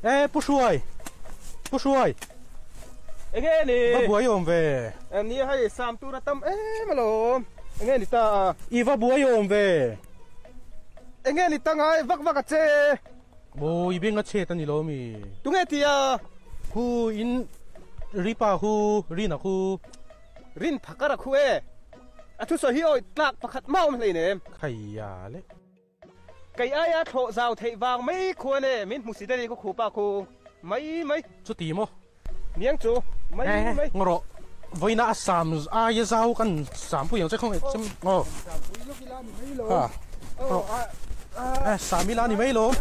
ê bút xuôi nghe nè vắt búa ôm về em ní hay sam tu ra tâm mà lồm nghe nè ta y vắt búa ôm về nghe nè ta ngay vắt vắt cái bố bên cái chế tan đi lo mi tu nghe thì hu in ripa hu rina hu rin thakara khuê thu sở hi ơi lạc và khát mau này nè em khai ya lệ cái ai thọ rào thệ vàng mấy khuê nè mình muốn xí đây có khổ ba khổ mấy chút tí mo miếng chú mấy ngoro với na sam ai zao kan sam pu yang chắc không xem ngô sam mi la ni mấy lom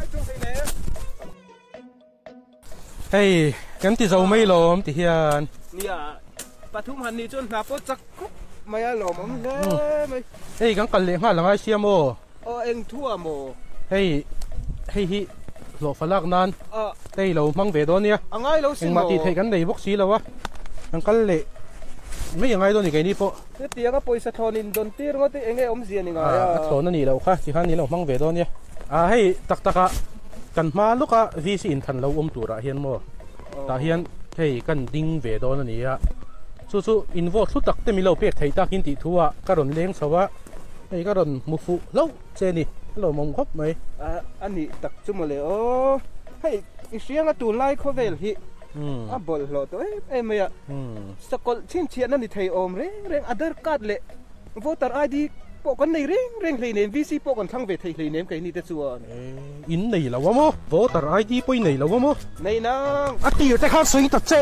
hey cái tí dầu mấy lom tí hiền nèปทุมหันนี่จนหาพวกจักไม่หล่อมั้งเลยไม่เฮ้ยกังกันเลยฮะหลังไอเสียโมเอ็งทั่วโมเฮ้ยฮิหล่อฝรั่งนั้นเฮ้ยเรามั่งเวดอนเนี่ยอังไงเราสิเอ็งมาตีเทกันในบ็อกซี่แล้ววะกังกันเลยไม่ยังไงตัวนี้ไงนี่พอเตี้ยก็ปล่อยสะท้อนินโดนตีร์ก็ตีเอ็งไงอมเสียนี่ไงสะท้อนนั่นนี่เราค่ะที่ข้างนี้เรามั่งเวดอนเนี่ยให้ตักกันมาลูกวีซีอินทันเราอมตัวระเฮียนโมตาเฮียนเฮ้ยกันดิ้งเวดอนนั่นนี่อะสู้อินวอร์สุดตักเต็มมีเราเปียกไทยตากินติทัวกระดอนเลี้ยงสวะไอ้กระดอนมุฟุเล่าเจนี่เรามองครบไหมอันนี้ตักจุ่มเลยโอ้ให้อีเสียงก็ตูไล่เขาเวลฮิบอลหล่อตัวเอ้ยไม่อะสกอลชิ้นเชียนนั่นนี่ไทยอมเร่งอัดเดอร์กัดเลยโวตาร์ไอดีปกกันในเร่งเลยเนี่ยวีซีปกกันทั้งเวทไทยเลยเนี่ยไงนี่แต่ส่วนอินไหนแล้ววะโมโวตาร์ไอดีไปไหนแล้ววะโมในนั่งตีอยู่แต่ข้าซื้อตัดเจ